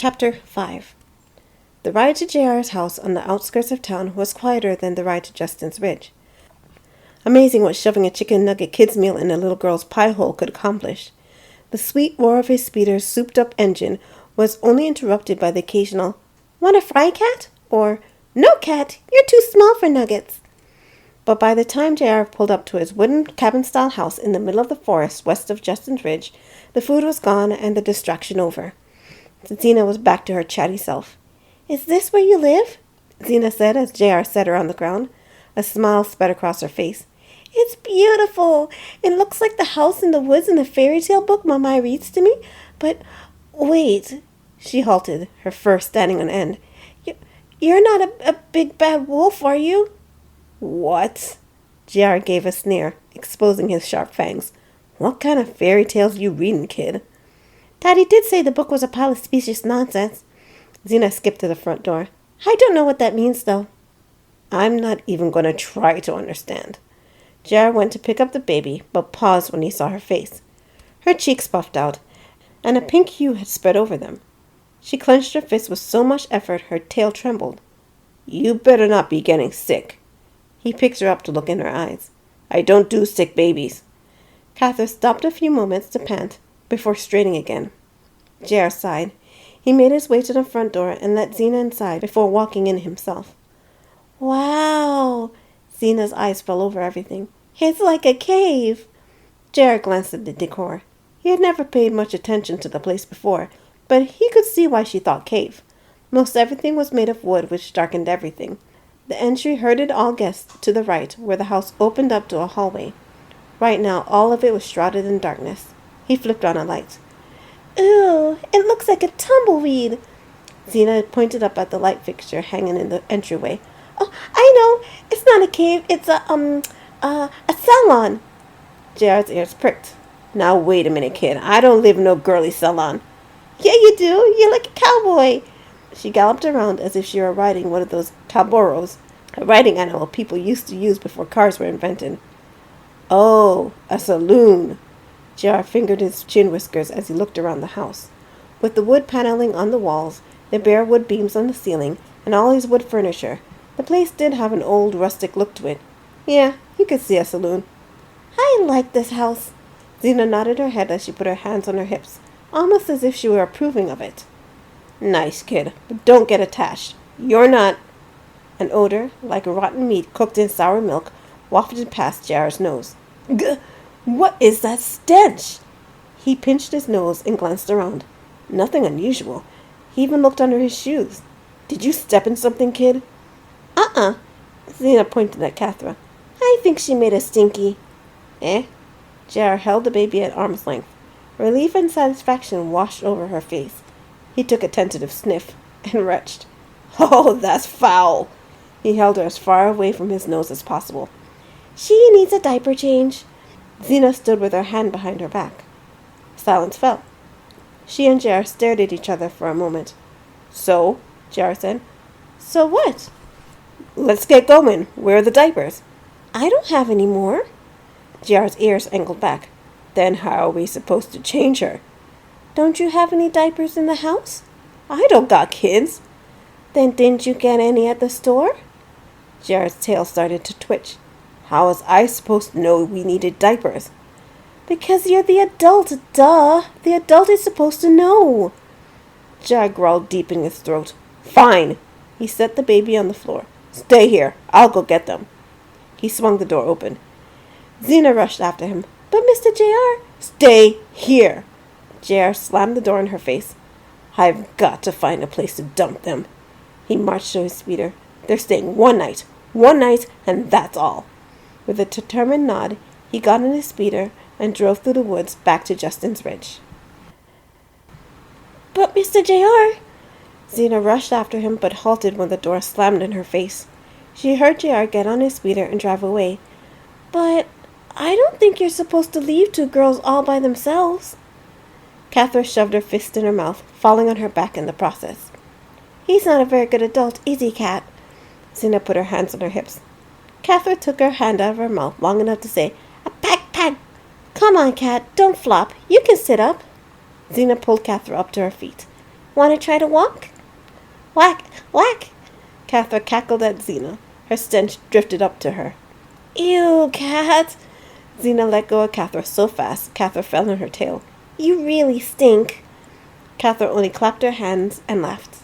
Chapter 5. The ride to JR's house on the outskirts of town was quieter than the ride to Justin's Ridge. Amazing what shoving a chicken nugget kid's meal in a little girl's pie hole could accomplish. The sweet roar of his speeder's souped-up engine was only interrupted by the occasional, "Want a fry, cat?" or, "No, cat, you're too small for nuggets." But by the time JR pulled up to his wooden cabin-style house in the middle of the forest west of Justin's Ridge, the food was gone and the distraction over. Zena was back to her chatty self. "Is this where you live?" Zena said as JR set her on the ground. A smile spread across her face. "It's beautiful. It looks like the house in the woods in the fairy tale book Mama reads to me. But wait." She halted, her fur standing on end. You're not a big bad wolf, are you?" "What?" JR gave a sneer, exposing his sharp fangs. "What kind of fairy tales you reading, kid?" "Daddy did say the book was a pile of specious nonsense." Zena skipped to the front door. "I don't know what that means, though." "I'm not even going to try to understand." JR went to pick up the baby, but paused when he saw her face. Her cheeks puffed out, and a pink hue had spread over them. She clenched her fist with so much effort her tail trembled. "You better not be getting sick." He picked her up to look in her eyes. "I don't do sick babies." Catherine stopped a few moments to pant, before straining again. JR sighed. He made his way to the front door and let Zena inside before walking in himself. "Wow!" Zena's eyes fell over everything. "It's like a cave." JR glanced at the decor. He had never paid much attention to the place before, but he could see why she thought cave. Most everything was made of wood, which darkened everything. The entry herded all guests to the right, where the house opened up to a hallway. Right now, all of it was shrouded in darkness. He flipped on a light. "Ooh, it looks like a tumbleweed." Zena pointed up at the light fixture hanging in the entryway. "Oh, I know. It's not a cave. It's a salon." JR's ears pricked. "Now wait a minute, kid. I don't live in no girly salon." "Yeah, you do. You're like a cowboy." She galloped around as if she were riding one of those caboros, a riding animal people used to use before cars were invented. "Oh, a saloon." JR fingered his chin whiskers as he looked around the house. With the wood paneling on the walls, the bare wood beams on the ceiling, and all his wood furniture, the place did have an old rustic look to it. Yeah, you could see a saloon. "I like this house." Zena nodded her head as she put her hands on her hips, almost as if she were approving of it. "Nice, kid, but don't get attached. You're not—" An odor, like rotten meat cooked in sour milk, wafted past JR's nose. "Gah! What is that stench?" He pinched his nose and glanced around. Nothing unusual. He even looked under his shoes. "Did you step in something, kid?" "Uh-uh." Zena pointed at Catherine. "I think she made a stinky." "Eh?" JR held the baby at arm's length. Relief and satisfaction washed over her face. He took a tentative sniff and retched. "Oh, that's foul." He held her as far away from his nose as possible. "She needs a diaper change." Zena stood with her hand behind her back. Silence fell. She and JR stared at each other for a moment. "So?" JR said. "So what?" "Let's get going. Where are the diapers?" "I don't have any more." JR's ears angled back. "Then how are we supposed to change her?" "Don't you have any diapers in the house?" "I don't got kids." "Then didn't you get any at the store?" JR's tail started to twitch. "How was I supposed to know we needed diapers?" "Because you're the adult, duh. The adult is supposed to know." JR growled deep in his throat. "Fine." He set the baby on the floor. "Stay here. I'll go get them." He swung the door open. Zena rushed after him. "But Mr. JR." "Stay here." JR slammed the door in her face. "I've got to find a place to dump them." He marched to his speeder. "They're staying one night, and that's all." With a determined nod, he got in his speeder and drove through the woods back to Justin's Ridge. "But Mr. JR." Zena rushed after him but halted when the door slammed in her face. She heard JR get on his speeder and drive away. "But I don't think you're supposed to leave two girls all by themselves." Catherine shoved her fist in her mouth, falling on her back in the process. "He's not a very good adult, is he, Cat?" Zena put her hands on her hips. Catherine took her hand out of her mouth long enough to say, "A pack. Come on, Cat, don't flop. You can sit up." Zena pulled Catherine up to her feet. Want to try to walk? Whack! Whack! Cather cackled at Xena. Her stench drifted up to her. Ew, Cat! Xena let go of Cather so fast, Cather fell on her tail. You really stink. Cather only clapped her hands and laughed.